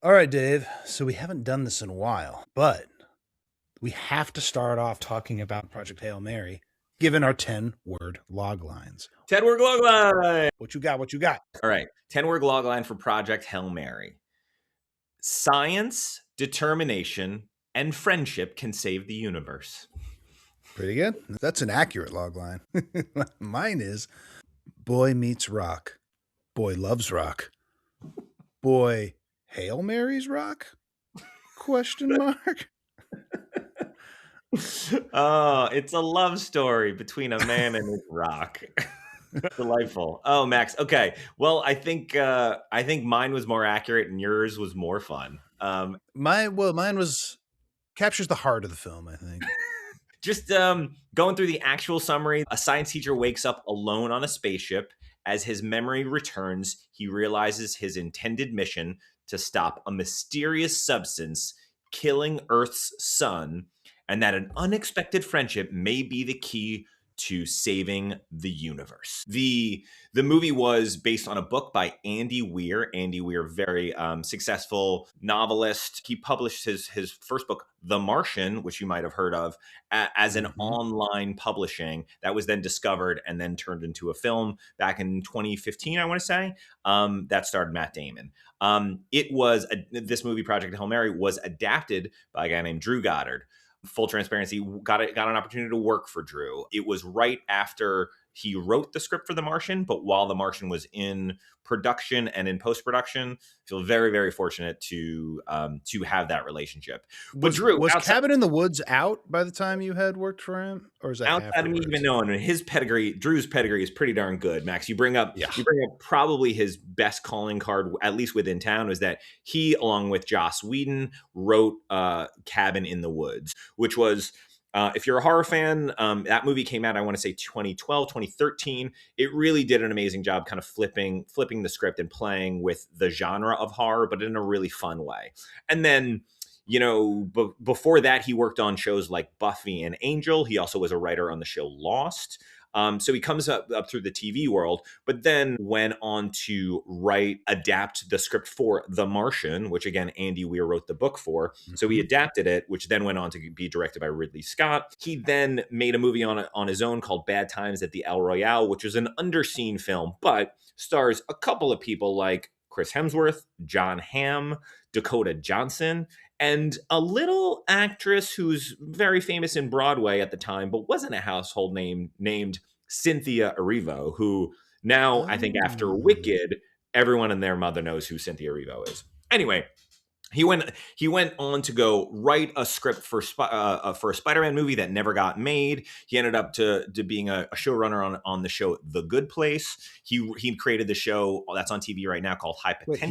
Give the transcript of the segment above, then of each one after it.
All right, Dave. So we haven't done this in a while, but we have to start off talking about Project Hail Mary, given our 10-word log lines. 10-word log line. What you got? What you got? All right. 10-word log line for Project Hail Mary. Science, determination, and friendship can save the universe. Pretty good. That's an accurate log line. Mine is boy meets rock. Boy loves rock. Boy Hail Mary's rock? Question mark. Oh, it's a love story between a man and his rock. Delightful. Oh, Max. Okay. Well, I think mine was more accurate and yours was more fun. Mine was captures the heart of the film, I think. Just going through the actual summary, a science teacher wakes up alone on a spaceship. As his memory returns, he realizes his intended mission to stop a mysterious substance killing Earth's sun, and that an unexpected friendship may be the key to saving the universe. The movie was based on a book by Andy Weir. Andy Weir, very successful novelist. He published his first book, The Martian, which you might have heard of, as an online publishing that was then discovered and then turned into a film back in 2015, I want to say, that starred Matt Damon. This movie, Project Hail Mary, was adapted by a guy named Drew Goddard. Full transparency, got an opportunity to work for Drew. It was right after he wrote the script for The Martian, but while The Martian was in production and in post-production, I feel very, very fortunate to have that relationship. But Drew, was Cabin in the Woods out by the time you had worked for him, or is that outside of me even knowing his pedigree? Drew's pedigree is pretty darn good. Max, you bring up probably his best calling card, at least within town, was that he, along with Joss Whedon, wrote Cabin in the Woods, which was, if you're a horror fan, that movie came out, I want to say 2012, 2013. It really did an amazing job kind of flipping the script and playing with the genre of horror, but in a really fun way. And then, before that, he worked on shows like Buffy and Angel. He also was a writer on the show Lost. So he comes up through the TV world, but then went on to adapt the script for The Martian, which again, Andy Weir wrote the book for. Mm-hmm. So he adapted it, which then went on to be directed by Ridley Scott. He then made a movie on his own called Bad Times at the El Royale, which is an underseen film, but stars a couple of people like Chris Hemsworth, John Hamm, Dakota Johnson, and a little actress who's very famous in Broadway at the time, but wasn't a household name, named Cynthia Erivo, who now, I think after Wicked, everyone and their mother knows who Cynthia Erivo is. Anyway, he went on to go write a script for a Spider-Man movie that never got made. He ended up to being a showrunner on the show The Good Place. He created the show that's on TV right now called High Potential.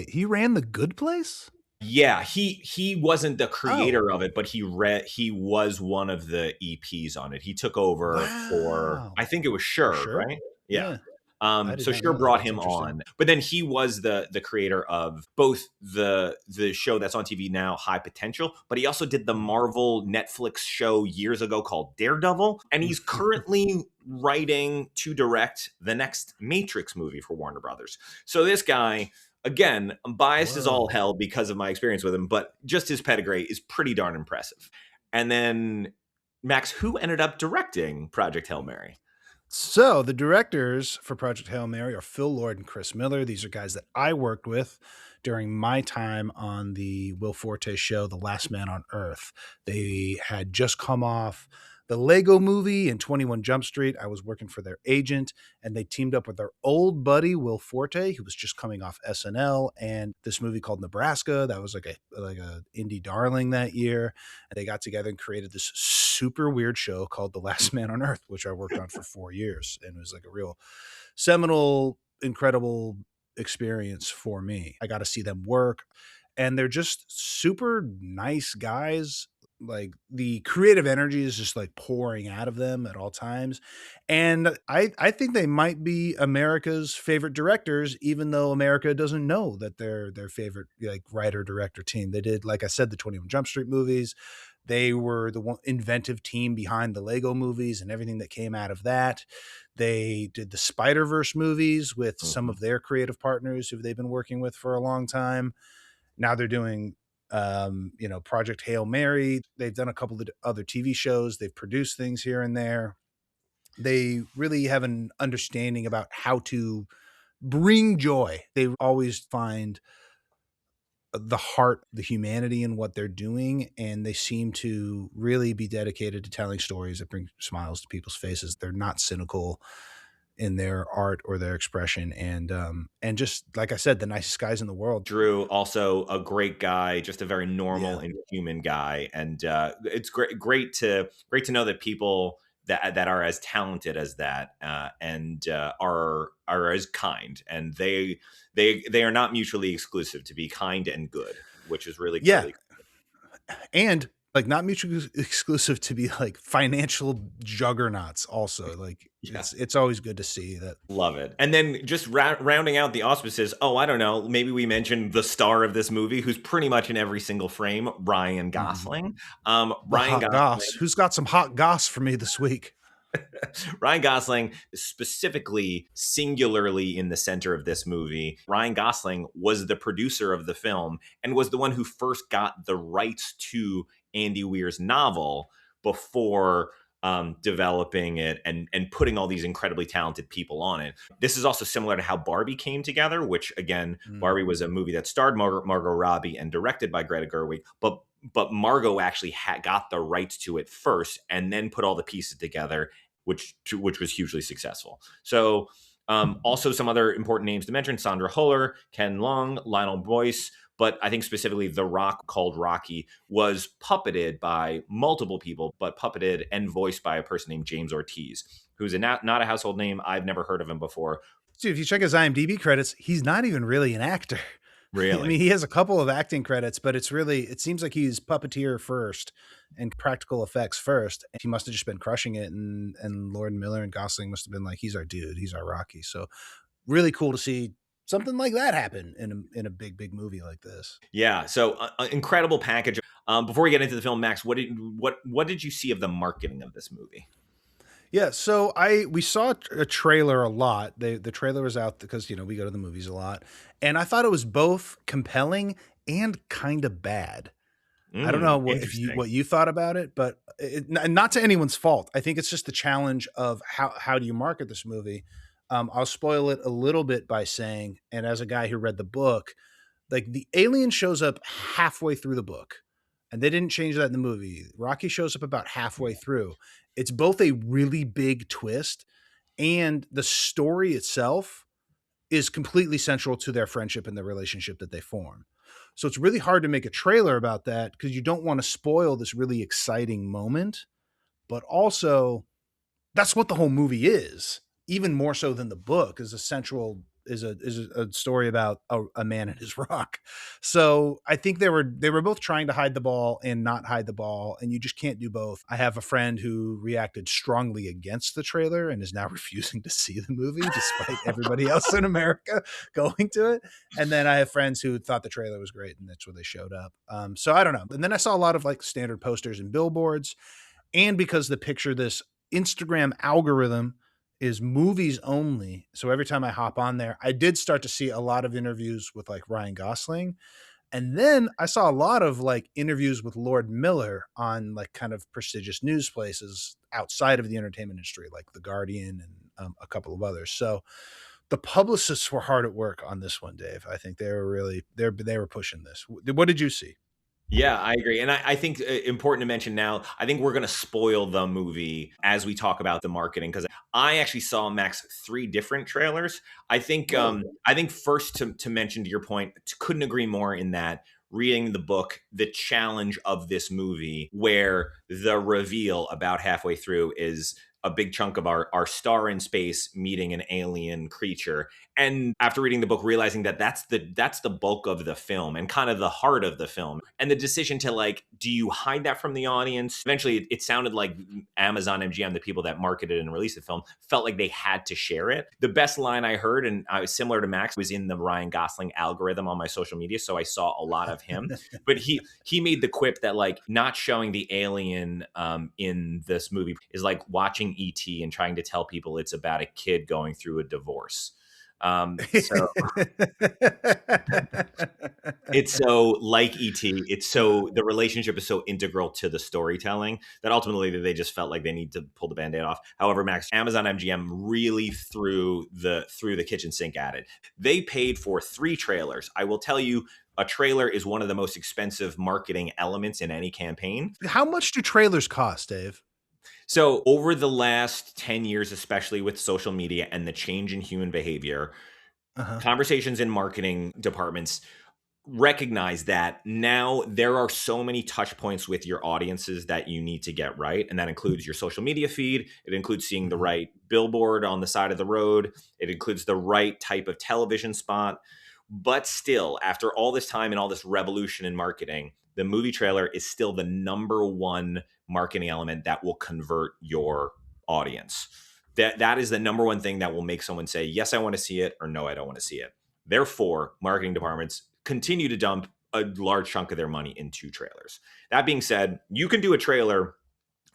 He ran The Good Place? Yeah, he wasn't the creator of it, but he was one of the EPs on it. He took over for, I think it was Sure, right? Yeah. So Sure brought him on, but then he was the creator of both the show that's on TV now, High Potential, but he also did the Marvel Netflix show years ago called Daredevil, and he's currently writing to direct the next Matrix movie for Warner Brothers. So this guy, again, I'm biased as all hell because of my experience with him, but just his pedigree is pretty darn impressive. And then, Max, who ended up directing Project Hail Mary? So the directors for Project Hail Mary are Phil Lord and Chris Miller. These are guys that I worked with during my time on the Will Forte show, The Last Man on Earth. They had just come off the Lego movie and 21 Jump Street. I was working for their agent, and they teamed up with their old buddy, Will Forte, who was just coming off SNL, and this movie called Nebraska. That was like a indie darling that year. And they got together and created this super weird show called The Last Man on Earth, which I worked on for 4 years. And it was like a real seminal, incredible experience for me. I got to see them work, and they're just super nice guys. Like the creative energy is just like pouring out of them at all times. And I think they might be America's favorite directors, even though America doesn't know that they're their favorite like writer director team. They did, like I said, the 21 Jump Street movies. They were the one inventive team behind the Lego movies and everything that came out of that. They did the Spider-Verse movies with some of their creative partners who they've been working with for a long time. Now they're doing, Project Hail Mary. They've done a couple of other TV shows. They've produced things here and there. They really have an understanding about how to bring joy. They always find the heart, the humanity in what they're doing, and they seem to really be dedicated to telling stories that bring smiles to people's faces. They're not cynical in their art or their expression, and just like I said, the nicest guys in the world. Drew, also a great guy, just a very normal Yeah. and human guy, and it's great to know that people that are as talented as that and are as kind, and they are not mutually exclusive to be kind and good, which is really Yeah, really and like not mutually exclusive to be like financial juggernauts also. Like yeah. it's always good to see that. Love it. And then just rounding out the auspices, oh, I don't know, maybe we mentioned the star of this movie, who's pretty much in every single frame, Ryan Mhm. Gosling. The Ryan hot goss. Gosling. Who's got some hot goss for me this week? Ryan Gosling, specifically, singularly in the center of this movie. Ryan Gosling was the producer of the film and was the one who first got the rights to Andy Weir's novel before developing it and putting all these incredibly talented people on it. This is also similar to how Barbie came together, which again, Mm. Barbie was a movie that starred Margot Robbie and directed by Greta Gerwig, but Margot actually got the rights to it first and then put all the pieces together, which was hugely successful. So also some other important names to mention: Sandra Huller, Ken Long, Lionel Boyce. But I think specifically The Rock, called Rocky, was puppeted by multiple people, but puppeted and voiced by a person named James Ortiz, who's not a household name. I've never heard of him before. Dude, if you check his IMDb credits, he's not even really an actor. I Really? mean, he has a couple of acting credits, but it seems like he's puppeteer first and practical effects first. And he must have just been crushing it. And Lord Miller and Gosling must have been like, he's our dude, he's our Rocky. So really cool to see something like that happen in a big, big movie like this. Yeah. So incredible package. Before we get into the film, Max, what did you see of the marketing of this movie? Yeah, so we saw a trailer a lot. The trailer was out because we go to the movies a lot, and I thought it was both compelling and kind of bad. I don't know Interesting. what you thought about it, but not to anyone's fault. I think it's just the challenge of how do you market this movie. I'll spoil it a little bit by saying, and as a guy who read the book, like the alien shows up halfway through the book, and they didn't change that in the movie. Rocky shows up about halfway through. It's both a really big twist, and the story itself is completely central to their friendship and the relationship that they form. So it's really hard to make a trailer about that because you don't want to spoil this really exciting moment, but also that's what the whole movie is. Even more so than the book is a central is a story about a man and his rock. So I think they were both trying to hide the ball and not hide the ball, and you just can't do both. I have a friend who reacted strongly against the trailer and is now refusing to see the movie despite everybody else in America going to it. And then I have friends who thought the trailer was great and that's where they showed up. So I don't know. And then I saw a lot of like standard posters and billboards, and because the picture this Instagram algorithm is movies only. So every time I hop on there, I did start to see a lot of interviews with like Ryan Gosling. And then I saw a lot of like interviews with Lord Miller on like kind of prestigious news places outside of the entertainment industry, like The Guardian and a couple of others. So the publicists were hard at work on this one, Dave. I think they were really they were pushing this. What did you see? Yeah, I agree. And I think important to mention now, I think we're going to spoil the movie as we talk about the marketing, because I actually saw, Max, 3 different trailers. I think first to mention, to your point, couldn't agree more in that reading the book, the challenge of this movie, where the reveal about halfway through is a big chunk of our star in space meeting an alien creature, and after reading the book realizing that that's the bulk of the film and kind of the heart of the film, and the decision to, like, do you hide that from the audience? Eventually it sounded like Amazon MGM, the people that marketed and released the film, felt like they had to share it. The best line I heard, and I was similar to Max, was in the Ryan Gosling algorithm on my social media, so I saw a lot of him. But he made the quip that, like, not showing the alien in this movie is like watching ET and trying to tell people it's about a kid going through a divorce. So it's so like ET. It's so the relationship is so integral to the storytelling that ultimately they just felt like they need to pull the band-aid off. However, Max, Amazon MGM really threw the kitchen sink at it. They paid for 3 trailers. I will tell you, a trailer is one of the most expensive marketing elements in any campaign. How much do trailers cost, Dave? So over the last 10 years, especially with social media and the change in human behavior, conversations in marketing departments recognize that now there are so many touch points with your audiences that you need to get right. And that includes your social media feed. It includes seeing the right billboard on the side of the road. It includes the right type of television spot. But still, after all this time and all this revolution in marketing, the movie trailer is still the number one marketing element that will convert your audience. That is the number one thing that will make someone say, yes, I want to see it, or no, I don't want to see it. Therefore, marketing departments continue to dump a large chunk of their money into trailers. That being said, you can do a trailer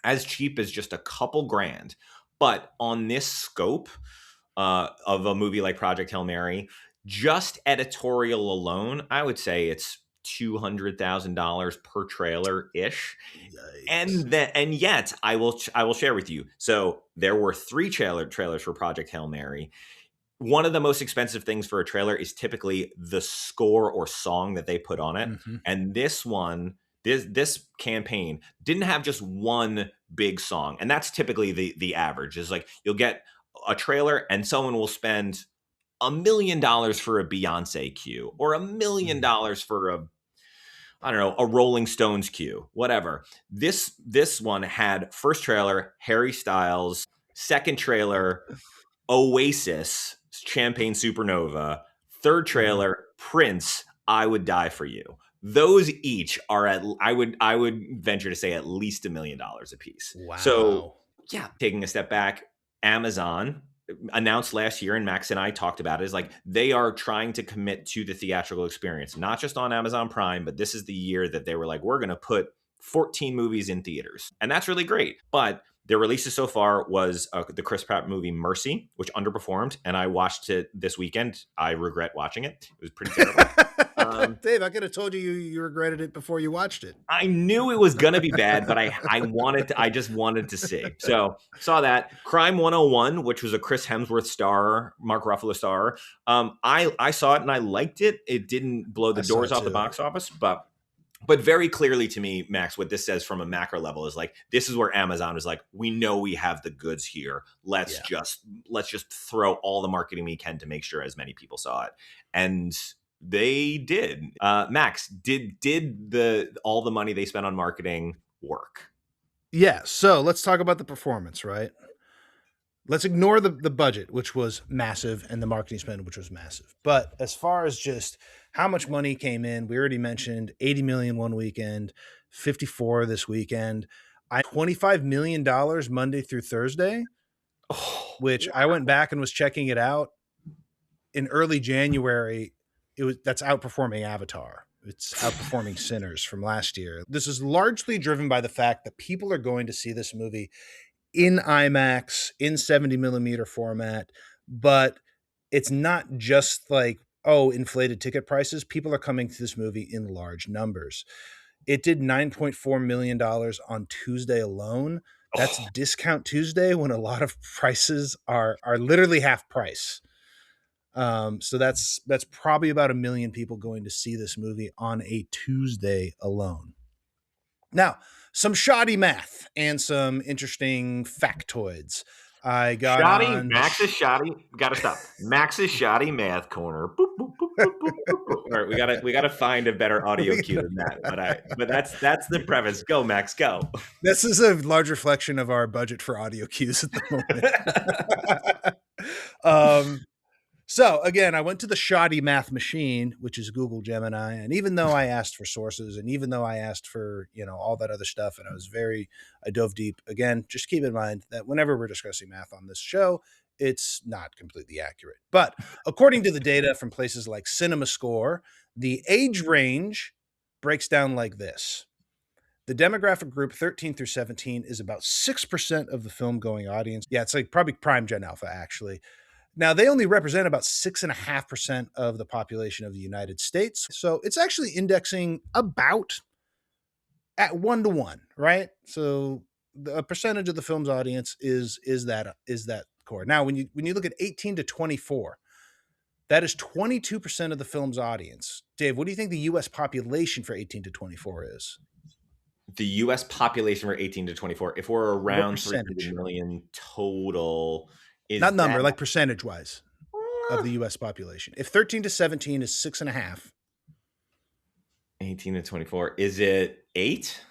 as cheap as just a couple grand, but on this scope of a movie like Project Hail Mary, just editorial alone, I would say it's $200,000 per trailer ish. And yet I will share with you. So there were 3 trailers for Project Hail Mary. One of the most expensive things for a trailer is typically the score or song that they put on it. And this campaign didn't have just one big song. And that's typically the average. Is like you'll get a trailer and someone will spend $1 million for a Beyonce cue or $1 million for a Rolling Stones cue, whatever. This one had first trailer, Harry Styles, second trailer, Oasis, Champagne Supernova, third trailer, Prince, I Would Die For You. Those each are I would venture to say at least $1 million a piece. Wow. So yeah, taking a step back, Amazon announced last year, and Max and I talked about it, is like they are trying to commit to the theatrical experience, not just on Amazon Prime, but this is the year that they were like, we're going to put 14 movies in theaters. And that's really great. But their releases so far was the Chris Pratt movie Mercy, which underperformed. And I watched it this weekend. I regret watching it. It was pretty terrible. Dave, I could have told you regretted it before you watched it. I knew it was going to be bad, but I just wanted to see. So saw that. Crime 101, which was a Chris Hemsworth star, Mark Ruffalo star. I saw it and I liked it. It didn't blow the doors off the box office, but very clearly to me, Max, what this says from a macro level is like, this is where Amazon is like, we know we have the goods here. Let's just throw all the marketing we can to make sure as many people saw it. And they did. Max, did all the money they spent on marketing work? Yeah. So let's talk about the performance, right? Let's ignore the budget, which was massive, and the marketing spend, which was massive. But as far as just how much money came in, we already mentioned 80 million one weekend, 54 this weekend. $25 million Monday through Thursday, which I went back and was checking it out in early January. That's outperforming Avatar. It's outperforming Sinners from last year. This is largely driven by the fact that people are going to see this movie in IMAX, in 70 millimeter format, but it's not just like, inflated ticket prices. People are coming to this movie in large numbers. It did $9.4 million on Tuesday alone. That's Discount Tuesday, when a lot of prices are literally half price. So that's probably about 1 million people going to see this movie on a Tuesday alone. Now, some shoddy math and some interesting factoids. I got shoddy. Max is shoddy. Got to stop. Max's shoddy math corner. Boop, boop, boop, boop, boop, boop. All right, we gotta find a better audio cue than that. But that's the premise. Go, Max. Go. This is a large reflection of our budget for audio cues at the moment. So again, I went to the shoddy math machine, which is Google Gemini. And even though I asked for sources, and even though I asked for, all that other stuff, and I dove deep, again, just keep in mind that whenever we're discussing math on this show, it's not completely accurate. But according to the data from places like CinemaScore, the age range breaks down like this. The demographic group 13 through 17 is about 6% of the film going audience. Yeah, it's like probably Prime Gen Alpha, actually. Now, they only represent about 6.5% of the population of the United States. So it's actually indexing about at 1 to 1, right? So a percentage of the film's audience is that core. Now, when you look at 18 to 24, that is 22% of the film's audience. Dave, what do you think the U.S. population for 18 to 24 is? The U.S. population for 18 to 24, if we're around 300 percentage? million total, is Not that number, like percentage wise of the U.S. population. If 13 to 17 is 6.5, 18 to 24? Is it 8?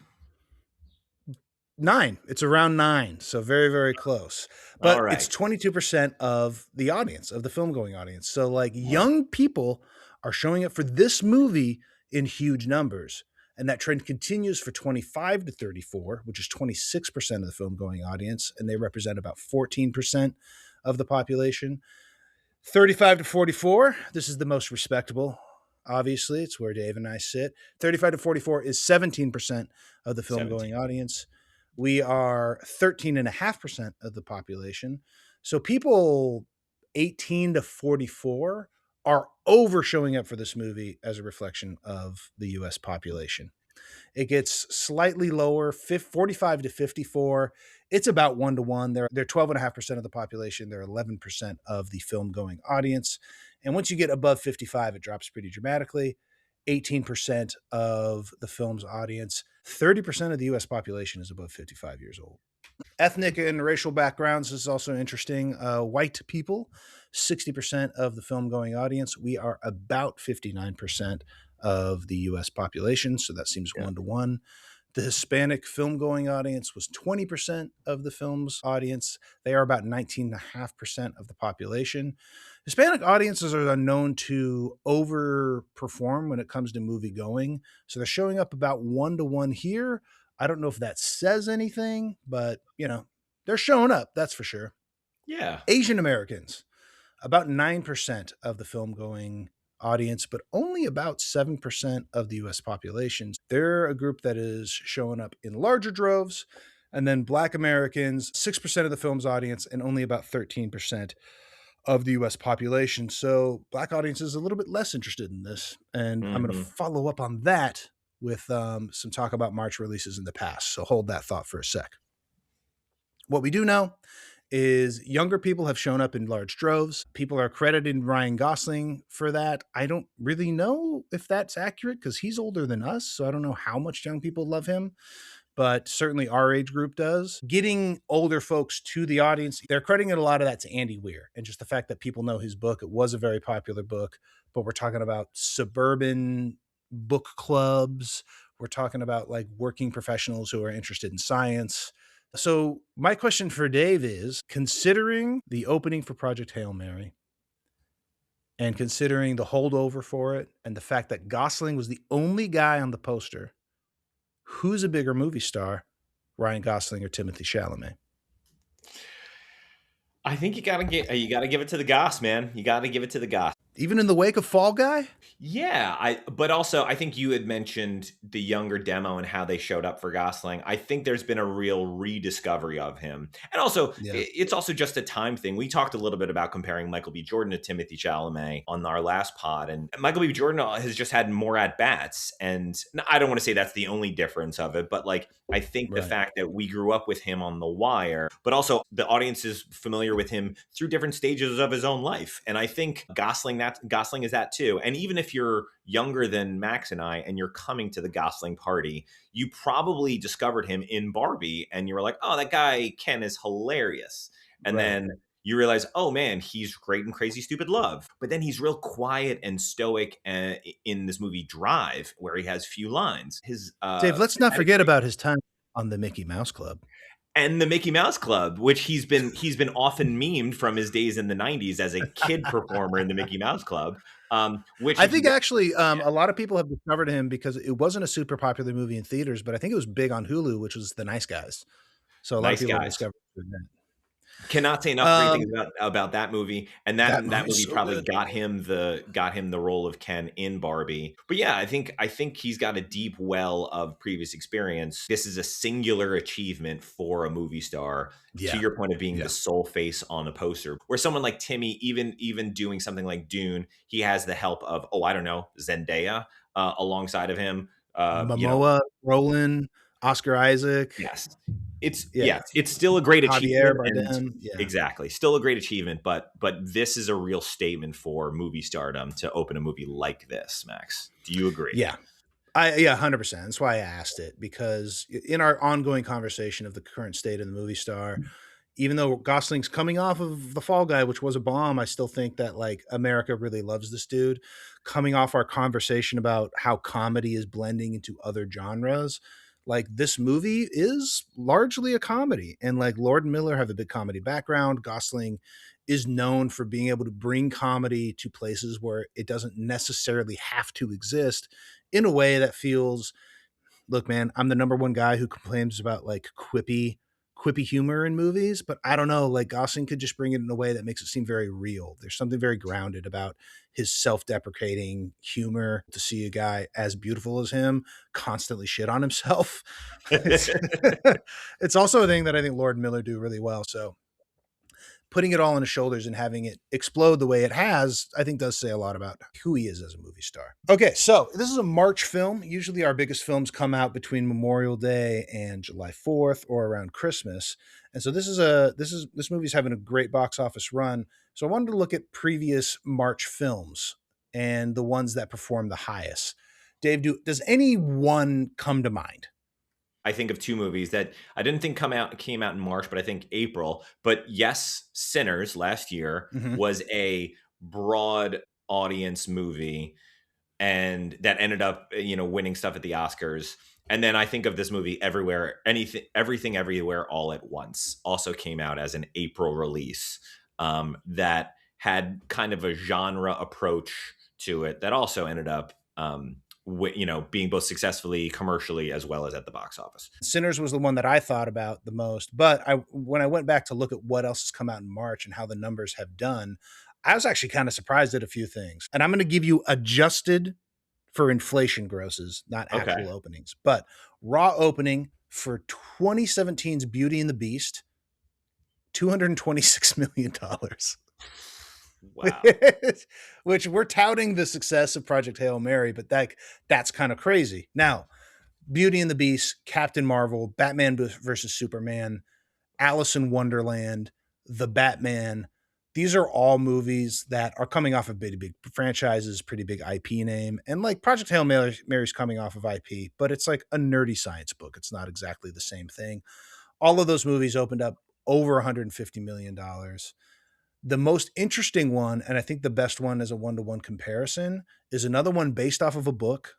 9. It's around 9. So very, very close. All But right. it's 22% of the audience, of the film going audience. So like young people are showing up for this movie in huge numbers. And that trend continues for 25 to 34, which is 26% of the film going audience. And they represent about 14% of the population. 35 to 44, this is the most respectable. Obviously, it's where Dave and I sit. 35 to 44 is 17% of the film going audience. We are 13.5% of the population. So people 18 to 44 are over showing up for this movie as a reflection of the US population. It gets slightly lower, 45 to 54. It's about 1 to 1. They're 12.5% of the population. They're 11% of the film going audience. And once you get above 55, it drops pretty dramatically. 18% of the film's audience. 30% of the US population is above 55 years old. Ethnic and racial backgrounds is also interesting. White people, 60% of the film going audience. We are about 59% of the US population. So that seems 1 to 1. The Hispanic film going audience was 20% of the film's audience. They are about 19.5% of the population. Hispanic audiences are known to overperform when it comes to movie going. So they're showing up about 1 to 1 here. I don't know if that says anything, but they're showing up. That's for sure. Yeah. Asian Americans, about 9% of the film going audience, but only about 7% of the US population. They're a group that is showing up in larger droves. And then Black Americans, 6% of the film's audience, and only about 13% of the US population. So Black audience is a little bit less interested in this. And I'm going to follow up on that with some talk about March releases in the past. So hold that thought for a sec. What we do know is younger people have shown up in large droves. People are crediting Ryan Gosling for that. I don't really know if that's accurate because he's older than us. So I don't know how much young people love him, but certainly our age group does. Getting older folks to the audience, they're crediting a lot of that to Andy Weir and just the fact that people know his book. It was a very popular book, but we're talking about suburban book clubs. We're talking about like working professionals who are interested in science. So my question for Dave is, considering the opening for Project Hail Mary and considering the holdover for it and the fact that Gosling was the only guy on the poster, who's a bigger movie star, Ryan Gosling or Timothée Chalamet? I think you gotta give it to the Goss, man. You gotta give it to the Goss. Even in the wake of Fall Guy? Yeah, but also I think you had mentioned the younger demo and how they showed up for Gosling. I think there's been a real rediscovery of him. And also, it's also just a time thing. We talked a little bit about comparing Michael B. Jordan to Timothée Chalamet on our last pod, and Michael B. Jordan has just had more at-bats. And I don't want to say that's the only difference of it, but like I think the fact that we grew up with him on The Wire, but also the audience is familiar with him through different stages of his own life. And I think Gosling is that too. And even if you're younger than Max and I and you're coming to the Gosling party, you probably discovered him in Barbie and you were like, oh, that guy Ken is hilarious. And then you realize, oh man, he's great in Crazy Stupid Love. But then he's real quiet and stoic in this movie Drive, where he has few lines. Dave, let's not forget about his time on the Mickey Mouse Club. And the Mickey Mouse Club, which he's been often memed from his days in the 90s as a kid performer in the Mickey Mouse Club. Which I think actually a lot of people have discovered him because it wasn't a super popular movie in theaters, but I think it was big on Hulu, which was The Nice Guys. So a lot of people have discovered that. Cannot say enough great things Um, about that movie, and that that movie's movie so probably good. got him the role of Ken in Barbie. But yeah, I think he's got a deep well of previous experience. This is a singular achievement for a movie star. To Yeah, your point of being the yeah. sole face on a poster, where someone like Timmy, even doing something like Dune, he has the help of, oh, I don't know, Zendaya alongside of him. Momoa, Roland, Oscar Isaac, Yes. It's yeah, yes, it's still a great Javier achievement, and Bardem, yeah, exactly, still a great achievement, but this is a real statement for movie stardom to open a movie like this, Max. Do you agree? yeah. 100%. That's why I asked it, because in our ongoing conversation of the current state of the movie star, even though Gosling's coming off of The Fall Guy, which was a bomb, I still think that like America really loves this dude. Coming off our conversation about how comedy is blending into other genres, like this movie is largely a comedy. And like Lord and Miller have a big comedy background. Gosling is known for being able to bring comedy to places where it doesn't necessarily have to exist in a way that feels, look, man, I'm the number one guy who complains about like quippy humor in movies, but I don't know, like Gosling could just bring it in a way that makes it seem very real. There's something very grounded about his self-deprecating humor. To see a guy as beautiful as him constantly shit on himself, it's, it's also a thing that I think Lord and Miller do really well. So putting it all on his shoulders and having it explode the way it has, I think does say a lot about who he is as a movie star. Okay, so this is a March film. Usually our biggest films come out between Memorial Day and July 4th or around Christmas. And so this movie's having a great box office run. So I wanted to look at previous March films and the ones that perform the highest. Dave, does any one come to mind? I think of two movies that I didn't think came out in March, but I think April. But yes, Sinners last year Mm-hmm. was a broad audience movie, and that ended up winning stuff at the Oscars. And then I think of this movie, Everything Everywhere All at Once, also came out as an April release, that had kind of a genre approach to it that also ended up being both successfully commercially as well as at the box office. Sinners was the one that I thought about the most, but when I went back to look at what else has come out in March and how the numbers have done, I was actually kind of surprised at a few things. And I'm going to give you adjusted for inflation grosses, not Okay. actual openings, but raw opening for 2017's Beauty and the Beast, $226 million. Wow. Which we're touting the success of Project Hail Mary, but that's kind of crazy. Now, Beauty and the Beast, Captain Marvel, Batman versus Superman, Alice in Wonderland, The Batman. These are all movies that are coming off of big franchises, pretty big IP name. And like Project Hail Mary's coming off of IP, but it's like a nerdy science book. It's not exactly the same thing. All of those movies opened up over $150 million. The most interesting one, and I think the best one as a one-to-one comparison, is another one based off of a book,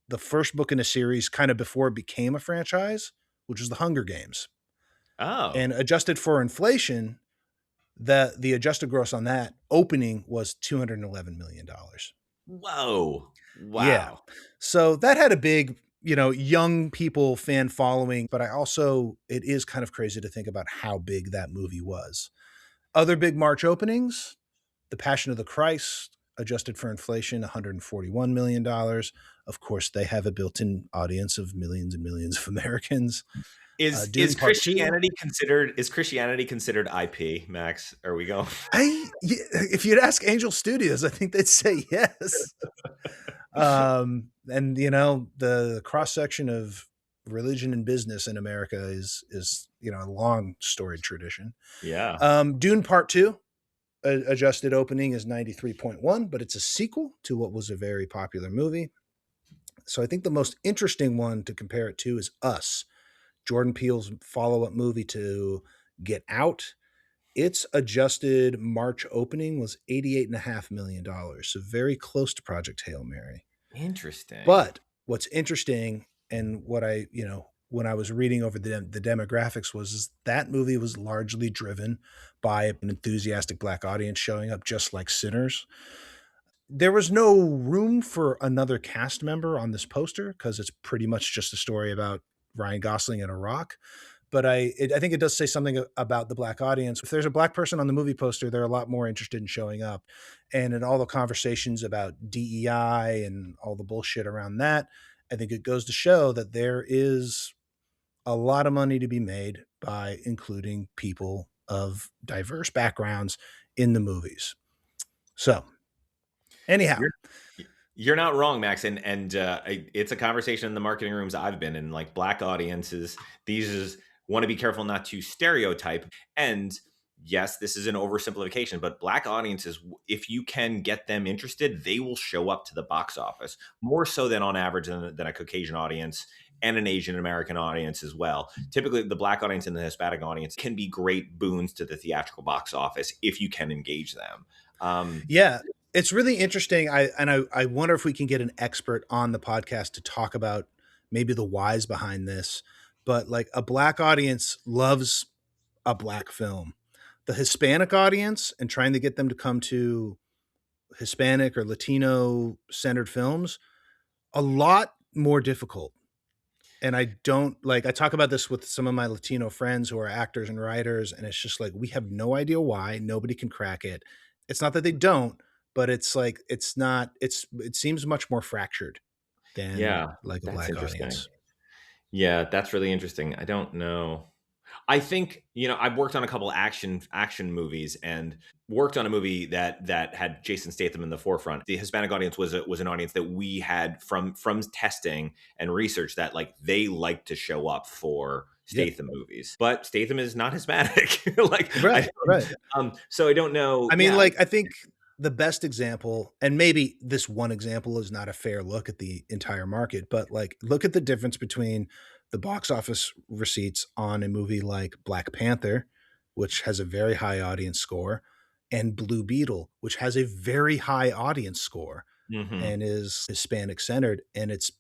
the first book in a series kind of before it became a franchise, which was The Hunger Games. Oh. And adjusted for inflation, the adjusted gross on that opening was $211 million. Whoa. Yeah. Wow. So that had a big, young people fan following, but it is kind of crazy to think about how big that movie was. Other big March openings, The Passion of the Christ, adjusted for inflation, $141 million. Of course, they have a built-in audience of millions and millions of Americans. Is Dune Part Two. Christianity considered IP, Max? Are we going? If you'd ask Angel Studios, I think they'd say yes. And the cross section of religion and business in America is a long storied tradition. Yeah. Dune Part Two, adjusted opening is 93.1, but it's a sequel to what was a very popular movie. So I think the most interesting one to compare it to is Us, Jordan Peele's follow-up movie to Get Out. Its adjusted March opening was $88.5 million, so very close to Project Hail Mary. Interesting. But what's interesting, and what when I was reading over the demographics, is that movie was largely driven by an enthusiastic Black audience showing up, just like Sinners. There was no room for another cast member on this poster because it's pretty much just a story about Ryan Gosling and a rock. but I think it does say something about the Black audience. If there's a Black person on the movie poster, they're a lot more interested in showing up. And in all the conversations about DEI and all the bullshit around that, I think it goes to show that there is a lot of money to be made by including people of diverse backgrounds in the movies. So, anyhow, you're not wrong, Max, and it's a conversation in the marketing rooms I've been in. Like, Black audiences, these want to be careful not to stereotype. And yes, this is an oversimplification, but Black audiences, if you can get them interested, they will show up to the box office more so than on average than a Caucasian audience and an Asian American audience as well. Typically, the Black audience and the Hispanic audience can be great boons to the theatrical box office if you can engage them. Yeah, it's really interesting. I wonder if we can get an expert on the podcast to talk about maybe the whys behind this. But like, a Black audience loves a Black film. The Hispanic audience, and trying to get them to come to Hispanic or Latino centered films, a lot more difficult. And I talk about this with some of my Latino friends who are actors and writers, and it's just like, we have no idea why. Nobody can crack it. It's not that they don't, but it's like, it seems much more fractured than like a Black audience. Yeah, that's really interesting. I don't know. I think, I've worked on a couple action movies and worked on a movie that had Jason Statham in the forefront. The Hispanic audience was an audience that we had from testing and research that like they like to show up for Statham movies, but Statham is not Hispanic. Right. So I don't know. I mean, I think the best example, and maybe this one example is not a fair look at the entire market, but like, look at the difference between the box office receipts on a movie like Black Panther, which has a very high audience score, and Blue Beetle, which has a very high audience score and is Hispanic centered. And it's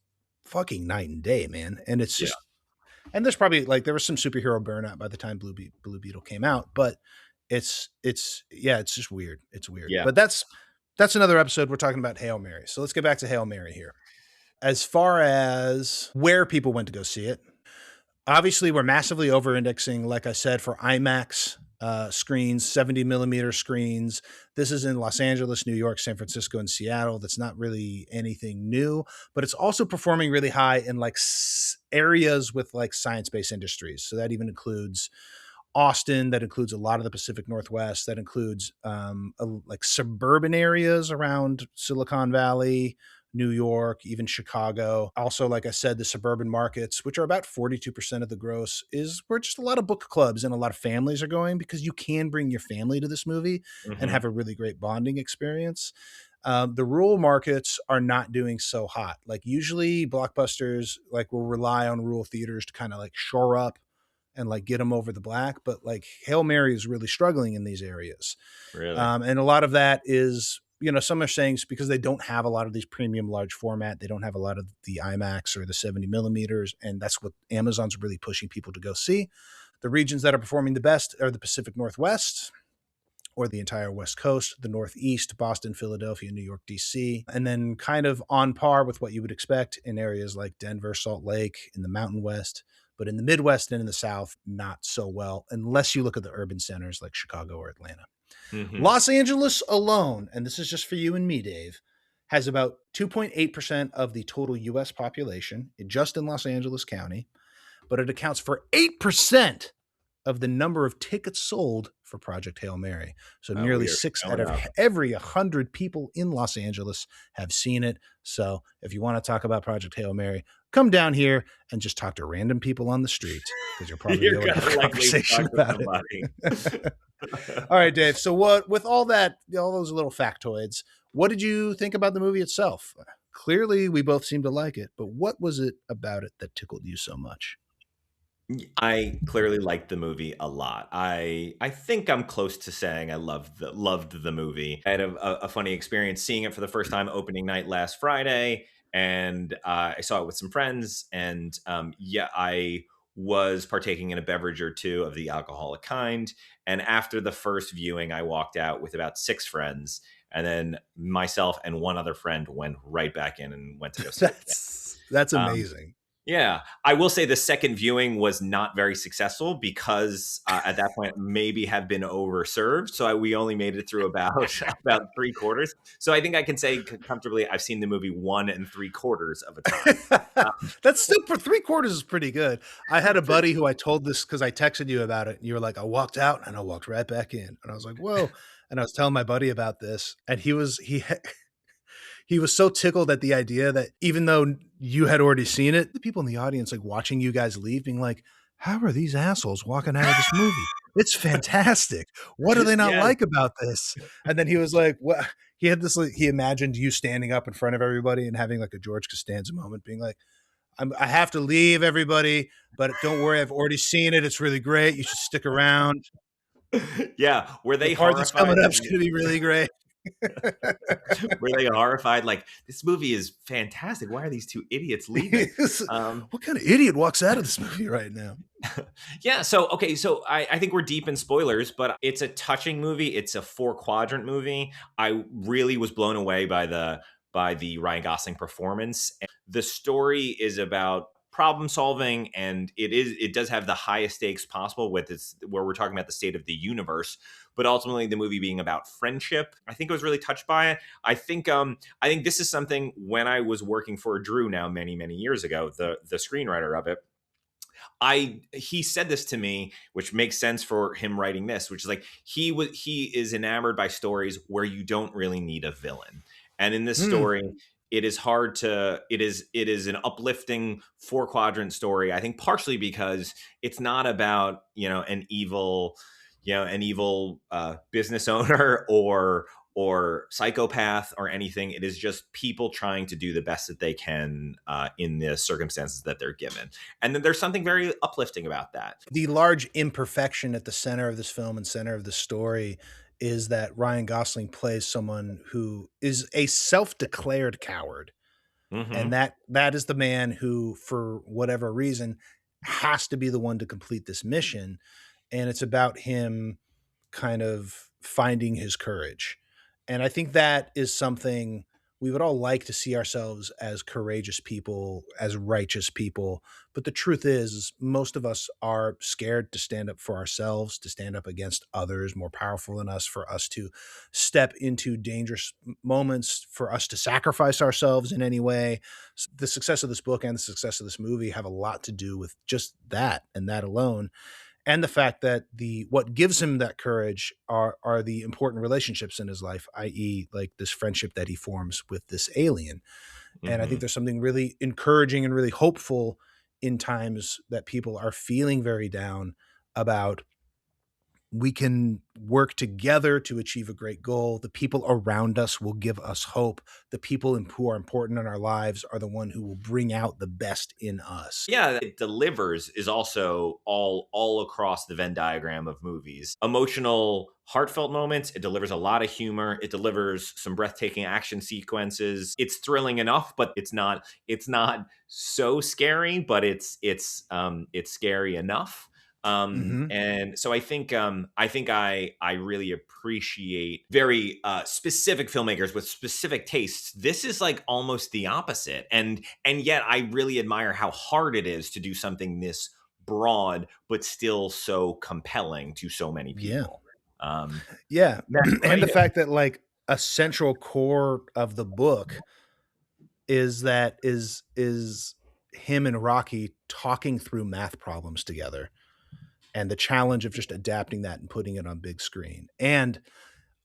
fucking night and day, man. And it's just, and there's probably there was some superhero burnout by the time Blue Beetle came out, but it's just weird. It's weird. Yeah. But that's another episode. We're talking about Hail Mary. So let's get back to Hail Mary here. As far as where people went to go see it, obviously we're massively over-indexing, like I said, for IMAX screens, 70 millimeter screens. This is in Los Angeles, New York, San Francisco, and Seattle. That's not really anything new, but it's also performing really high in areas with science-based industries. So that even includes Austin, that includes a lot of the Pacific Northwest, that includes suburban areas around Silicon Valley, New York, even Chicago. Also, like I said, the suburban markets, which are about 42% of the gross, is where just a lot of book clubs and a lot of families are going, because you can bring your family to this movie and have a really great bonding experience. The rural markets are not doing so hot. Like, usually blockbusters will rely on rural theaters to kind of shore up and get them over the black. But Hail Mary is really struggling in these areas. Really? And a lot of that is, some are saying it's because they don't have a lot of these premium large format. They don't have a lot of the IMAX or the 70 millimeters. And that's what Amazon's really pushing people to go see. The regions that are performing the best are the Pacific Northwest, or the entire West Coast, the Northeast, Boston, Philadelphia, New York, DC, and then kind of on par with what you would expect in areas like Denver, Salt Lake, in the Mountain West. But in the Midwest and in the South, not so well, unless you look at the urban centers like Chicago or Atlanta. Los Angeles alone, and this is just for you and me, Dave, has about 2.8% of the total U.S. population, just in Los Angeles County, but it accounts for 8% of the number of tickets sold for Project Hail Mary. So nearly 6 out of every 100 people in Los Angeles have seen it. So if you want to talk about Project Hail Mary, come down here and just talk to random people on the street, because you're probably able to have a conversation about it. All right, Dave. So with all those little factoids, what did you think about the movie itself? Clearly, we both seem to like it, but what was it about it that tickled you so much? I clearly liked the movie a lot. I think I'm close to saying I loved the movie. I had a funny experience seeing it for the first time opening night last Friday, and I saw it with some friends, and I was partaking in a beverage or two of the alcoholic kind. And after the first viewing, I walked out with about 6 friends, and then myself and one other friend went right back in and went to go see it. That's amazing. Yeah, I will say the second viewing was not very successful because at that point maybe have been overserved. So we only made it through about about three quarters. So I think I can say comfortably I've seen the movie 1 3/4 of a time. That's still for 3/4 is pretty good. I had a buddy who I told this because I texted you about it, and you were like, "I walked out and I walked right back in," and I was like, "Whoa!" And I was telling my buddy about this, and he was so tickled at the idea that even though you had already seen it, the people in the audience like watching you guys leave, being like, "How are these assholes walking out of this movie? It's fantastic. What do they not Yes. like about this?" And then he was like, "What?" He had this. Like, he imagined you standing up in front of everybody and having like a George Costanza moment, being like, I have to leave, everybody, but don't worry, I've already seen it. It's really great. You should stick around. Yeah, were The they part that's horrified coming up that is going to be really great." were they horrified like this movie is fantastic? Why are these two idiots leaving? What kind of idiot walks out of this movie right now? Yeah, so okay, so I think we're deep in spoilers, but it's a touching movie. It's a 4 quadrant movie. I really was blown away by the Ryan Gosling performance. And the story is about problem solving, and it does have the highest stakes possible with its where we're talking about the state of the universe, but ultimately the movie being about friendship. I think I was really touched by it. I think this is something when I was working for Drew now many years ago, the screenwriter of it. He said this to me, which makes sense for him writing this, which is like he is enamored by stories where you don't really need a villain. And in this story, it is hard to it is an uplifting 4 quadrant story. I think partially because it's not about, an evil business owner or psychopath or anything. It is just people trying to do the best that they can in the circumstances that they're given. And then there's something very uplifting about that. The large imperfection at the center of this film and center of the story is that Ryan Gosling plays someone who is a self-declared coward. Mm-hmm. And that is the man who, for whatever reason, has to be the one to complete this mission. And it's about him kind of finding his courage. And I think that is something we would all like to see ourselves as courageous people, as righteous people. But the truth is, most of us are scared to stand up for ourselves, to stand up against others more powerful than us, for us to step into dangerous moments, for us to sacrifice ourselves in any way. The success of this book and the success of this movie have a lot to do with just that and that alone, and the fact that what gives him that courage are the important relationships in his life, i.e., like this friendship that he forms with this alien. And I think there's something really encouraging and really hopeful in times that people are feeling very down about. We can work together to achieve a great goal. The people around us will give us hope. The people who are important in our lives are the one who will bring out the best in us. Yeah, it delivers is also all across the Venn diagram of movies. Emotional, heartfelt moments. It delivers a lot of humor. It delivers some breathtaking action sequences. It's thrilling enough, but it's not so scary, but it's scary enough. And so I really appreciate very specific filmmakers with specific tastes. This is like almost the opposite, and yet I really admire how hard it is to do something this broad but still so compelling to so many people. Yeah. And the fact that like a central core of the book is him and Rocky talking through math problems together, and the challenge of just adapting that and putting it on big screen. And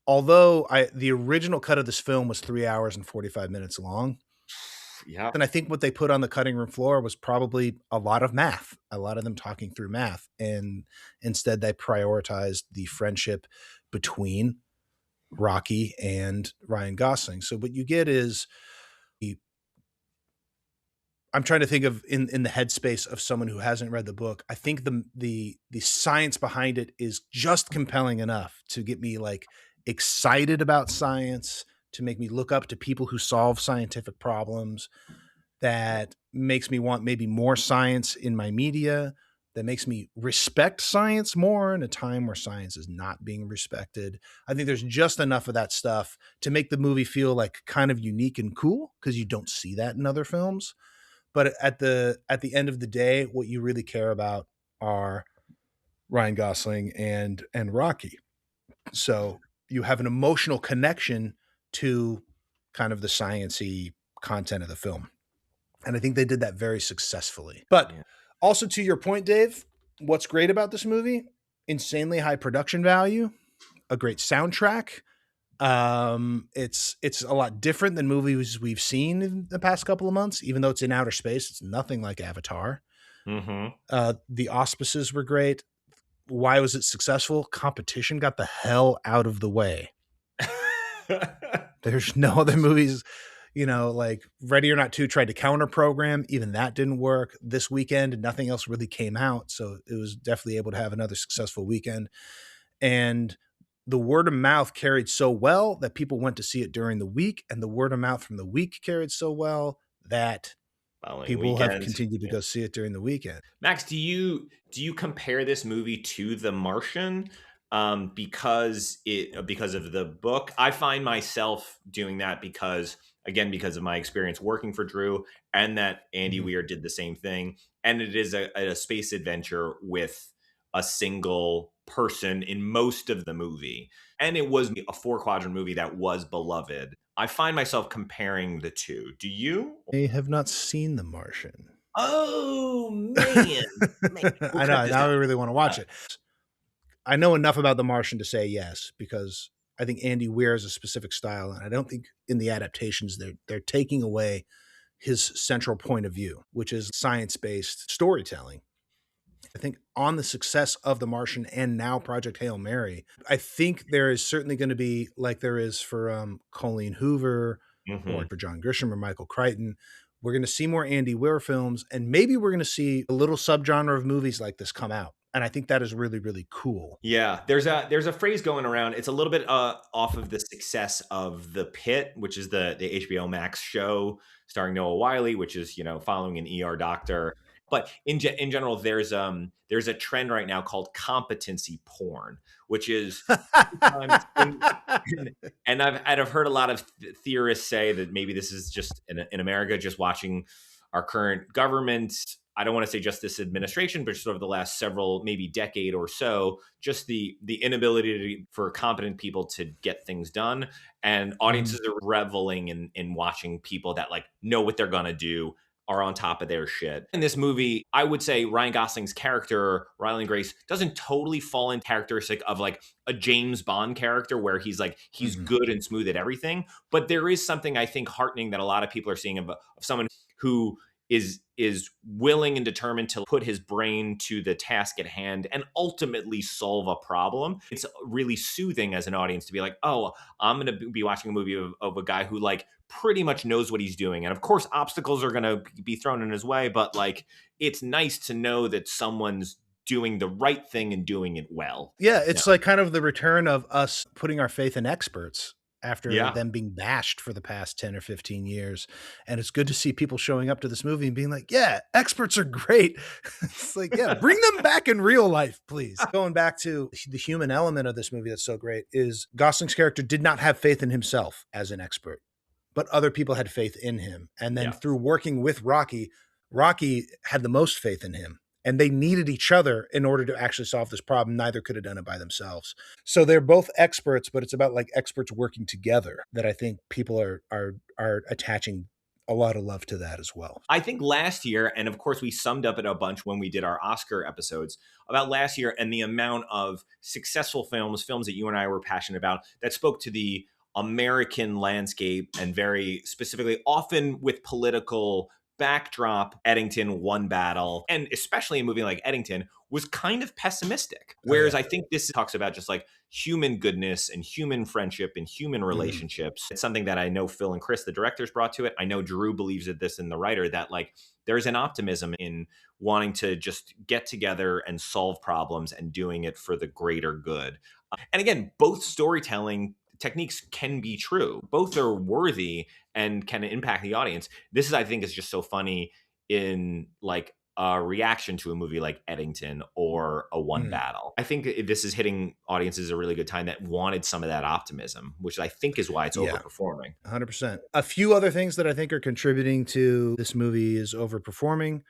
although the original cut of this film was 3 hours and 45 minutes long, yeah, and I think what they put on the cutting room floor was probably a lot of math, a lot of them talking through math. And instead they prioritized the friendship between Rocky and Ryan Gosling. So what you get is, I'm trying to think of in the headspace of someone who hasn't read the book. I think the science behind it is just compelling enough to get me like excited about science, to make me look up to people who solve scientific problems, that makes me want maybe more science in my media, that makes me respect science more in a time where science is not being respected. I think there's just enough of that stuff to make the movie feel like kind of unique and cool, because you don't see that in other films. But at the end of the day, what you really care about are Ryan Gosling and Rocky. So you have an emotional connection to kind of the science-y content of the film. And I think they did that very successfully. But also to your point, Dave, what's great about this movie? Insanely high production value, a great soundtrack. It's a lot different than movies we've seen in the past couple of months. Even though it's in outer space, it's nothing like Avatar. The auspices were great. Why was it successful? Competition got the hell out of the way. There's no other movies, like Ready or Not 2 tried to counter program. Even that didn't work. This weekend, nothing else really came out. So it was definitely able to have another successful weekend. And the word of mouth carried so well that people went to see it during the week. And the word of mouth from the week carried so well that people have continued to go see it during the weekend. Max, do you compare this movie to The Martian? Because of the book. I find myself doing that because of my experience working for Drew, and that Andy Weir did the same thing. And it is a space adventure with a single person in most of the movie. And it was a 4-quadrant movie that was beloved. I find myself comparing the two. Do you? I have not seen The Martian. Oh, man. I know. Now I really want to watch it. I know enough about The Martian to say yes, because I think Andy Weir has a specific style, and I don't think in the adaptations they're taking away his central point of view, which is science-based storytelling. I think on the success of The Martian and now Project Hail Mary, I think there is certainly going to be, like there is for Colleen Hoover or for John Grisham or Michael Crichton, we're going to see more Andy Weir films, and maybe we're going to see a little subgenre of movies like this come out. And I think that is really, really cool. Yeah, there's a phrase going around. It's a little bit off of the success of The Pit, which is the HBO Max show starring Noah Wyle, which is following an ER doctor. But in general, there's a trend right now called competency porn, which is, and I've heard a lot of theorists say that maybe this is just in America, just watching our current government. I don't want to say just this administration, but sort of the last several, maybe decade or so, just the inability for competent people to get things done. And audiences are reveling in watching people that know what they're going to do, are on top of their shit. In this movie, I would say Ryan Gosling's character, Ryland Grace, doesn't totally fall in characteristic of a James Bond character where he's good and smooth at everything. But there is something I think heartening that a lot of people are seeing of someone who is willing and determined to put his brain to the task at hand and ultimately solve a problem. It's really soothing as an audience to be like, oh, I'm going to be watching a movie of a guy who pretty much knows what he's doing. And of course, obstacles are going to be thrown in his way, but it's nice to know that someone's doing the right thing and doing it well. Yeah, it's kind of the return of us putting our faith in experts after them being bashed for the past 10 or 15 years. And it's good to see people showing up to this movie and being like, yeah, experts are great. It's bring them back in real life, please. Going back to the human element of this movie that's so great is Gosling's character did not have faith in himself as an expert, but other people had faith in him. And then through working with Rocky had the most faith in him. And they needed each other in order to actually solve this problem. Neither could have done it by themselves. So they're both experts, but it's about experts working together that I think people are attaching a lot of love to that as well. I think last year, and of course we summed up it a bunch when we did our Oscar episodes about last year and the amount of successful films that you and I were passionate about that spoke to the American landscape and very specifically, often with political backdrop. Eddington won battle, and especially a movie like Eddington was kind of pessimistic, whereas I think this talks about just human goodness and human friendship and human relationships. It's something that I know Phil and Chris, the directors, brought to it. I know Drew believes in this in the writer, that there's an optimism in wanting to just get together and solve problems and doing it for the greater good. And again, both storytelling techniques can be true. Both are worthy and can impact the audience. This is, I think, is just so funny in a reaction to a movie like Eddington or a One Battle. I think this is hitting audiences at a really good time that wanted some of that optimism, which I think is why it's overperforming. 100%. A few other things that I think are contributing to this movie is overperforming,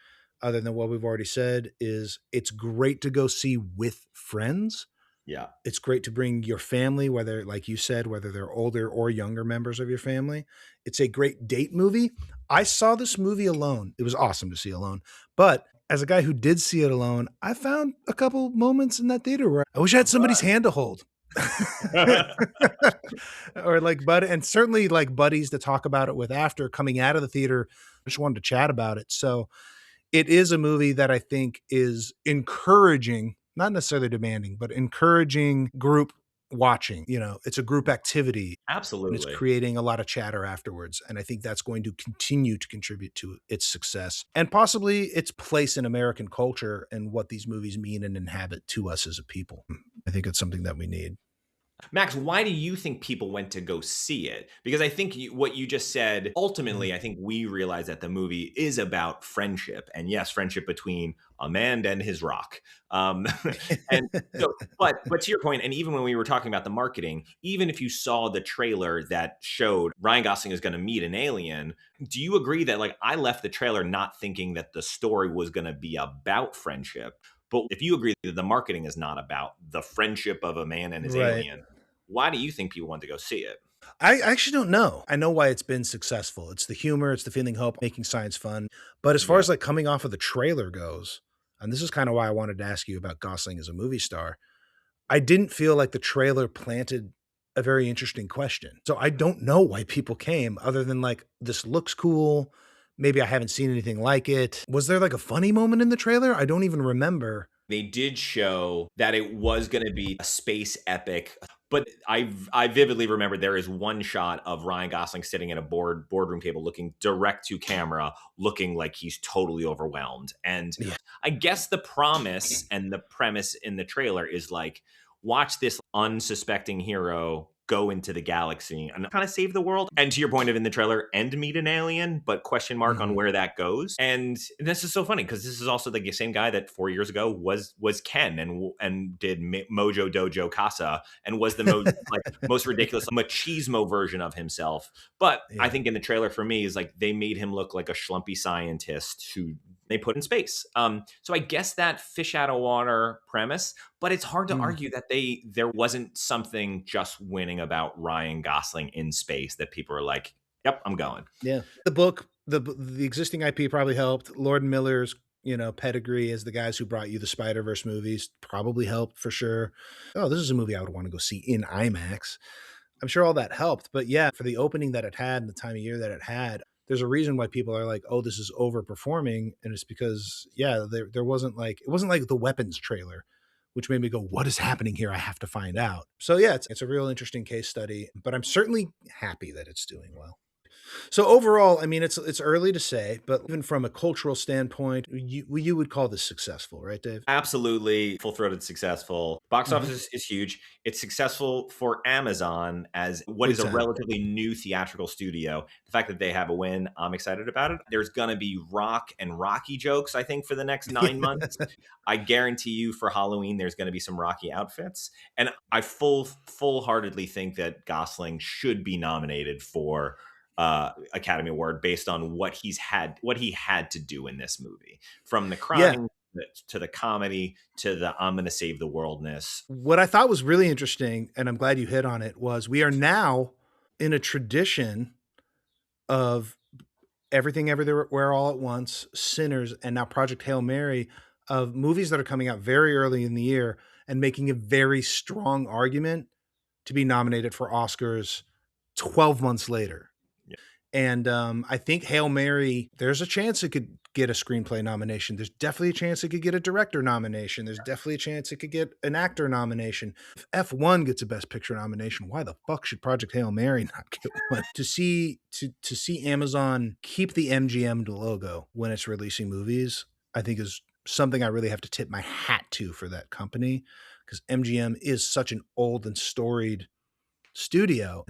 other than what we've already said, is it's great to go see with friends. Yeah. It's great to bring your family, whether, like you said, whether they're older or younger members of your family. It's a great date movie. I saw this movie alone. It was awesome to see alone. But as a guy who did see it alone, I found a couple moments in that theater where I wish I had somebody's hand to hold. Or like, and certainly like buddies to talk about it with after coming out of the theater. I just wanted to chat about it. So it is a movie that I think is encouraging, not necessarily demanding, but encouraging group watching. You know, it's a group activity. Absolutely. And it's creating a lot of chatter afterwards. And I think that's going to continue to contribute to its success and possibly its place in American culture and what these movies mean and inhabit to us as a people. I think it's something that we need. Max, why do you think people went to go see it? Because I think what you just said, ultimately, I think we realize that the movie is about friendship. And yes, friendship between a man and his rock. And so, but to your point, and even when we were talking about the marketing, even if you saw the trailer that showed Ryan Gosling is going to meet an alien, do you agree that like I left the trailer not thinking that the story was going to be about friendship? But if you agree that the marketing is not about the friendship of a man and his alien, why do you think people want to go see it? I actually don't know. I know why it's been successful. It's the humor, it's the feeling hope, making science fun. But as far as like coming off of the trailer goes, and this is kind of why I wanted to ask you about Gosling as a movie star, I didn't feel like the trailer planted a very interesting question. So I don't know why people came other than like, this looks cool. Maybe I haven't seen anything like it. Was there like a funny moment in the trailer? I don't even remember. They did show that it was going to be a space epic, but I vividly remember there is one shot of Ryan Gosling sitting at a boardroom table looking direct to camera, looking like he's totally overwhelmed. And I guess the promise and the premise in the trailer is like, watch this unsuspecting hero go into the galaxy and kind of save the world. And to your point of in the trailer, and meet an alien, but question mark on where that goes. And this is so funny because this is also the same guy that 4 years ago was Ken and did Mojo Dojo Casa and was the most ridiculous machismo version of himself. But I think in the trailer for me is like they made him look like a schlumpy scientist who they put in space. So I guess that fish out of water premise, but it's hard to argue that there wasn't something just winning about Ryan Gosling in space that people are like, yep, I'm going. Yeah. The book, the existing IP probably helped. Lord and Miller's, pedigree as the guys who brought you the Spider-Verse movies probably helped for sure. Oh, this is a movie I would want to go see in IMAX. I'm sure all that helped, but yeah, for the opening that it had and the time of year that it had, there's a reason why people are like, oh, this is overperforming. And it's because, there wasn't like, it wasn't like the Weapons trailer, which made me go, what is happening here? I have to find out. So yeah, it's a real interesting case study, but I'm certainly happy that it's doing well. So overall, I mean, it's early to say, but even from a cultural standpoint, you would call this successful, right, Dave? Absolutely. Full-throated successful. Box office is huge. It's successful for Amazon as what is a relatively new theatrical studio. The fact that they have a win, I'm excited about it. There's going to be Rock and Rocky jokes, I think, for the next 9 months. I guarantee you for Halloween, there's going to be some Rocky outfits. And I full-heartedly think that Gosling should be nominated for Academy Award based on what he had to do in this movie, from the crying to the comedy to the I'm going to save the worldness. What I thought was really interesting, and I'm glad you hit on it, was we are now in a tradition of Everything Everywhere All at Once, Sinners, and now Project Hail Mary, of movies that are coming out very early in the year and making a very strong argument to be nominated for Oscars 12 months later. And I think Hail Mary, there's a chance it could get a screenplay nomination. There's definitely a chance it could get a director nomination. There's definitely a chance it could get an actor nomination. If F1 gets a Best Picture nomination, why the fuck should Project Hail Mary not get one? To see Amazon keep the MGM logo when it's releasing movies, I think is something I really have to tip my hat to for that company, because MGM is such an old and storied studio.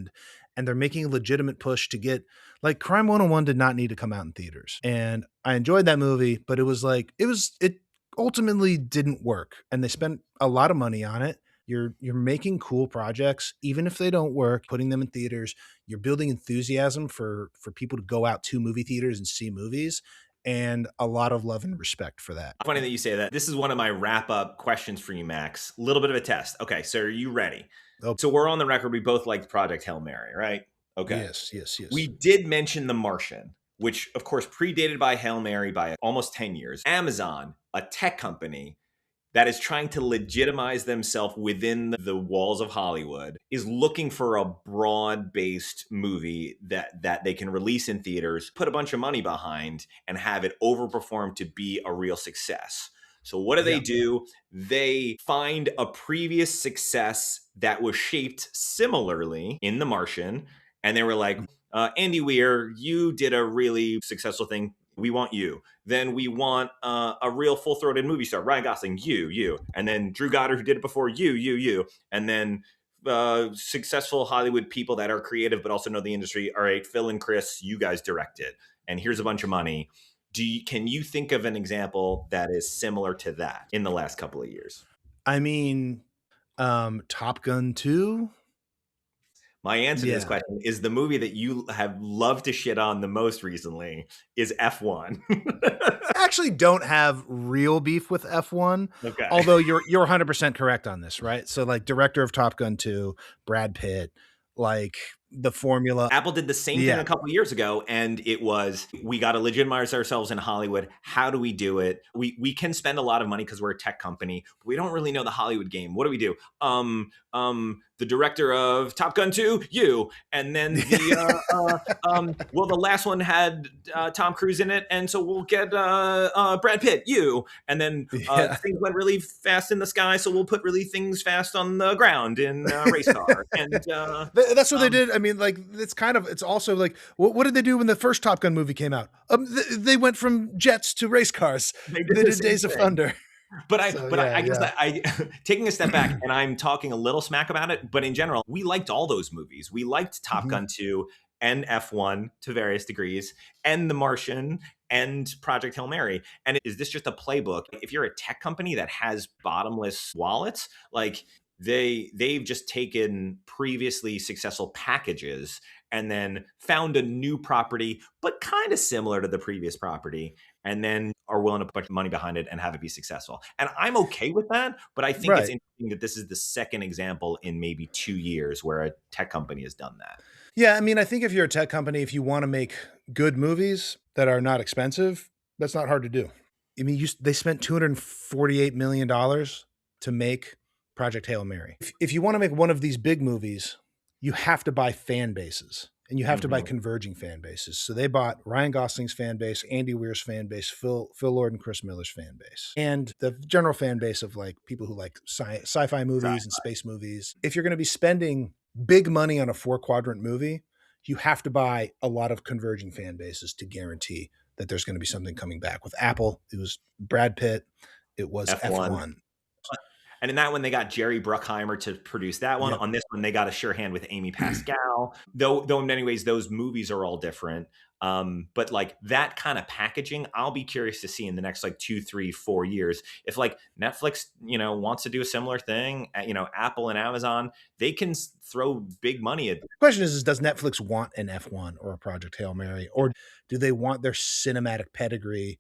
and they're making a legitimate push to get, like, Crime 101 did not need to come out in theaters. And I enjoyed that movie, but it ultimately didn't work. And they spent a lot of money on it. You're making cool projects, even if they don't work, putting them in theaters. You're building enthusiasm for people to go out to movie theaters and see movies, and a lot of love and respect for that. Funny that you say that. This is one of my wrap-up questions for you, Max. A little bit of a test. Okay, so are you ready? Oh. So we're on the record. We both liked Project Hail Mary, right? Okay. Yes. We did mention The Martian, which, of course, predated by Hail Mary by almost 10 years. Amazon, a tech company that is trying to legitimize themselves within the walls of Hollywood, is looking for a broad-based movie that they can release in theaters, put a bunch of money behind, and have it overperform to be a real success. So what do? They find a previous success that was shaped similarly in The Martian, and they were like, Andy Weir, you did a really successful thing. We want you. Then we want a real full-throated movie star. Ryan Gosling, you. And then Drew Goddard, who did it before, you. And then successful Hollywood people that are creative but also know the industry. All right, Phil and Chris, you guys direct it. And here's a bunch of money. Can you think of an example that is similar to that in the last couple of years? I mean, Top Gun 2? My answer to this question is the movie that you have loved to shit on the most recently is F1. I actually don't have real beef with F1. Okay. Although you're 100% correct on this, right? So, like, director of Top Gun 2, Brad Pitt, like, the formula. Apple did the same thing a couple of years ago, and it was, we got to legitimize ourselves in Hollywood. How do we do it? We can spend a lot of money because we're a tech company, but we don't really know the Hollywood game. What do we do? The director of Top Gun 2, you. And then the last one had Tom Cruise in it, and so we'll get Brad Pitt, you. And then things went really fast in the sky, so we'll put really things fast on the ground in a race car. And that's what they did. I mean, like, it's also like, what did they do when the first Top Gun movie came out? They went from jets to race cars. They did Days of Thunder. But I guess that taking a step back, and I'm talking a little smack about it, but in general, we liked all those movies. We liked Top Gun 2 and F1 to various degrees, and The Martian and Project Hail Mary. And is this just a playbook? If you're a tech company that has bottomless wallets, like, they've just taken previously successful packages and then found a new property, but kind of similar to the previous property, and then are willing to put money behind it and have it be successful. And I'm okay with that, but I think it's interesting that this is the second example in maybe 2 years where a tech company has done that. Yeah, I mean, I think if you're a tech company, if you want to make good movies that are not expensive, that's not hard to do. I mean, they spent $248 million to make Project Hail Mary. If you want to make one of these big movies, you have to buy fan bases, and you have to buy converging fan bases. So they bought Ryan Gosling's fan base, Andy Weir's fan base, Phil Lord and Chris Miller's fan base, and the general fan base of, like, people who like sci-fi movies and space movies. If you're going to be spending big money on a 4-quadrant movie, you have to buy a lot of converging fan bases to guarantee that there's going to be something coming back. With Apple, it was Brad Pitt, it was F1. And in that one, they got Jerry Bruckheimer to produce that one. Yep. On this one, they got a sure hand with Amy Pascal. though in many ways, those movies are all different. But like that kind of packaging, I'll be curious to see in the next like 2, 3, 4 years. If like Netflix, wants to do a similar thing, Apple and Amazon, they can throw big money at. The question is does Netflix want an F1 or a Project Hail Mary, or do they want their cinematic pedigree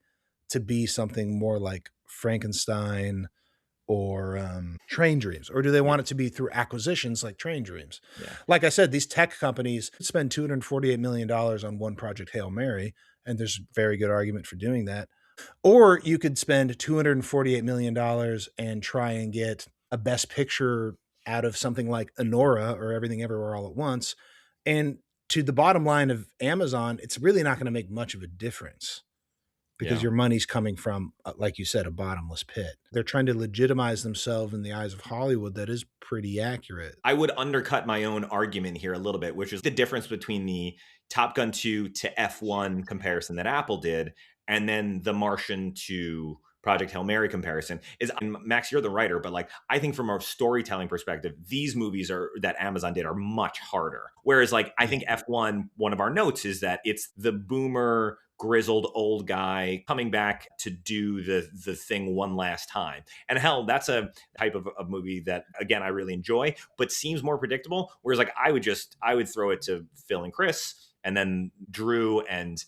to be something more like Frankenstein or Train Dreams, or do they want it to be through acquisitions like Train Dreams? Yeah. Like I said, these tech companies spend $248 million on one Project Hail Mary, and there's a very good argument for doing that. Or you could spend $248 million and try and get a best picture out of something like Anora or Everything Everywhere All at Once. And to the bottom line of Amazon, it's really not going to make much of a difference, because your money's coming from, like you said, a bottomless pit. They're trying to legitimize themselves in the eyes of Hollywood. That is pretty accurate. I would undercut my own argument here a little bit, which is the difference between the Top Gun 2 to F1 comparison that Apple did, and then The Martian to Project Hail Mary comparison is, Max, you're the writer, but like I think from a storytelling perspective, these movies are that Amazon did are much harder. Whereas like I think F1, one of our notes is that it's the boomer grizzled old guy coming back to do the thing one last time. And hell, that's a type of movie that again I really enjoy, but seems more predictable. Whereas like I would throw it to Phil and Chris, and then Drew and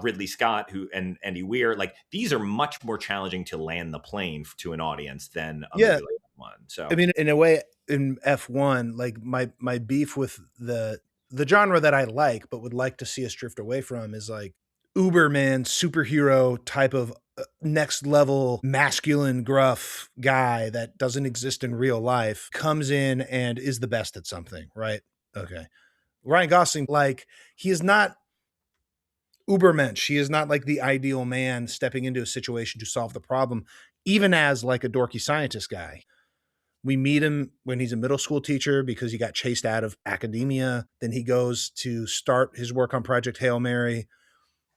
Ridley Scott and Andy Weir. Like these are much more challenging to land the plane to an audience than a movie like F1. So I mean, in a way, in F1, like my beef with the genre that I like, but would like to see us drift away from is like Uberman superhero type of next level masculine gruff guy that doesn't exist in real life comes in and is the best at something, right? Okay. Ryan Gosling, like he is not Ubermensch. He is not like the ideal man stepping into a situation to solve the problem, even as like a dorky scientist guy. We meet him when he's a middle school teacher because he got chased out of academia. Then he goes to start his work on Project Hail Mary,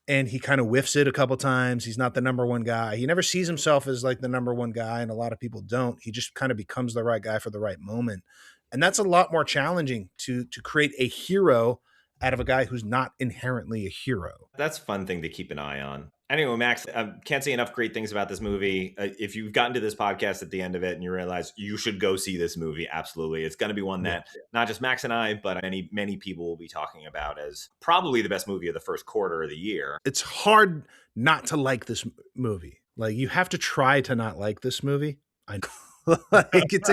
and he kind of whiffs it a couple times. He's not the number one guy. He never sees himself as like the number one guy, and a lot of people don't. He just kind of becomes the right guy for the right moment. And that's a lot more challenging to create a hero out of a guy who's not inherently a hero. That's a fun thing to keep an eye on. Anyway, Max, I can't say enough great things about this movie. If you've gotten to this podcast at the end of it and you realize you should go see this movie, absolutely. It's going to be one that not just Max and I, but many people will be talking about as probably the best movie of the first quarter of the year. It's hard not to like this movie. Like you have to try to not like this movie. I know. Like it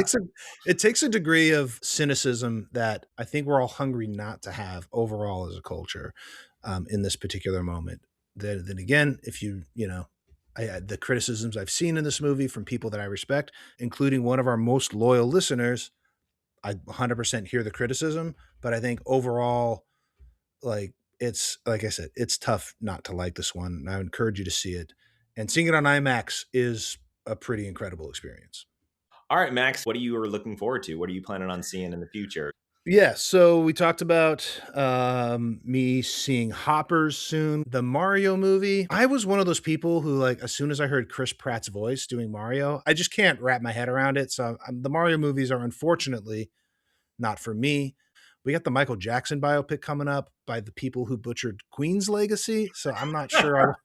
takes a degree of cynicism that I think we're all hungry not to have overall as a culture in this particular moment. Then again, if you know, the criticisms I've seen in this movie from people that I respect, including one of our most loyal listeners, I 100% hear the criticism, but I think overall, like it's like I said, it's tough not to like this one. And I encourage you to see it. And seeing it on IMAX is a pretty incredible experience. All right, Max, what are you looking forward to? What are you planning on seeing in the future? Yeah, so we talked about me seeing Hoppers soon. The Mario movie. I was one of those people who, like, as soon as I heard Chris Pratt's voice doing Mario, I just can't wrap my head around it. So the Mario movies are unfortunately not for me. We got the Michael Jackson biopic coming up by the people who butchered Queen's Legacy. So I'm not sure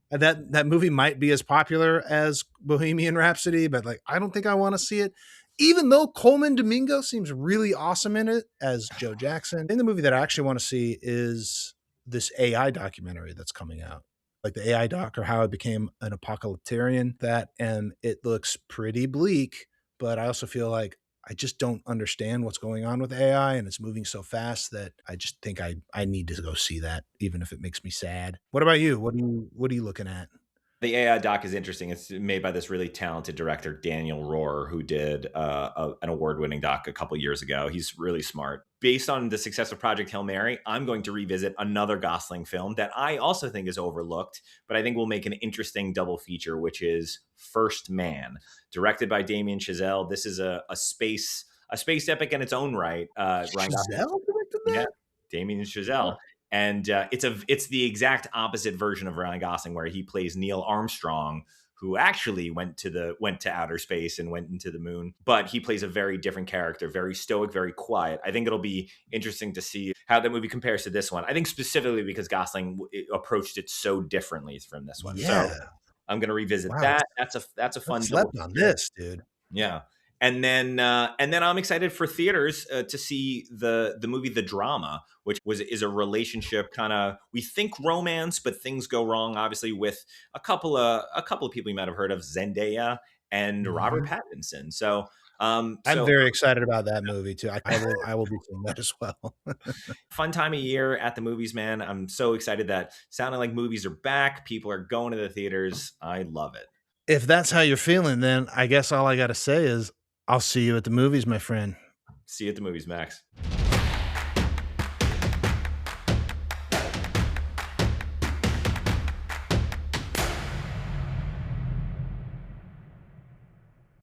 that movie might be as popular as Bohemian Rhapsody, but like I don't think I want to see it. Even though Coleman Domingo seems really awesome in it as Joe Jackson. In the movie that I actually want to see is this AI documentary that's coming out. Like the AI doc or how I became an apocalyptarian, and it looks pretty bleak, but I also feel like I just don't understand what's going on with AI, and it's moving so fast that I just think I need to go see that, even if it makes me sad. What about you? What are you looking at? The AI doc is interesting. It's made by this really talented director, Daniel Rohr, who did an award-winning doc a couple years ago. He's really smart. Based on the success of Project Hail Mary, I'm going to revisit another Gosling film that I also think is overlooked, but I think will make an interesting double feature, which is First Man, directed by Damien Chazelle. This is a space epic in its own right. Ryan Chazelle directed that? Yeah, Damien Chazelle. Oh. And it's the exact opposite version of Ryan Gosling, where he plays Neil Armstrong, who actually went to outer space and went into the moon. But he plays a very different character, very stoic, very quiet. I think it'll be interesting to see how that movie compares to this one. I think specifically because Gosling approached it so differently from this one. Yeah. So I'm going to revisit that. That's a fun. Slept on this, dude. Yeah. And then I'm excited for theaters to see the movie The Drama, which is a relationship kind of, we think romance, but things go wrong. Obviously, with a couple of people you might have heard of, Zendaya and Robert Pattinson. So I'm very excited about that movie too. I will be seeing that as well. Fun time of year at the movies, man. I'm so excited that sounding like movies are back. People are going to the theaters. I love it. If that's how you're feeling, then I guess all I got to say is I'll see you at the movies, my friend. See you at the movies, Max.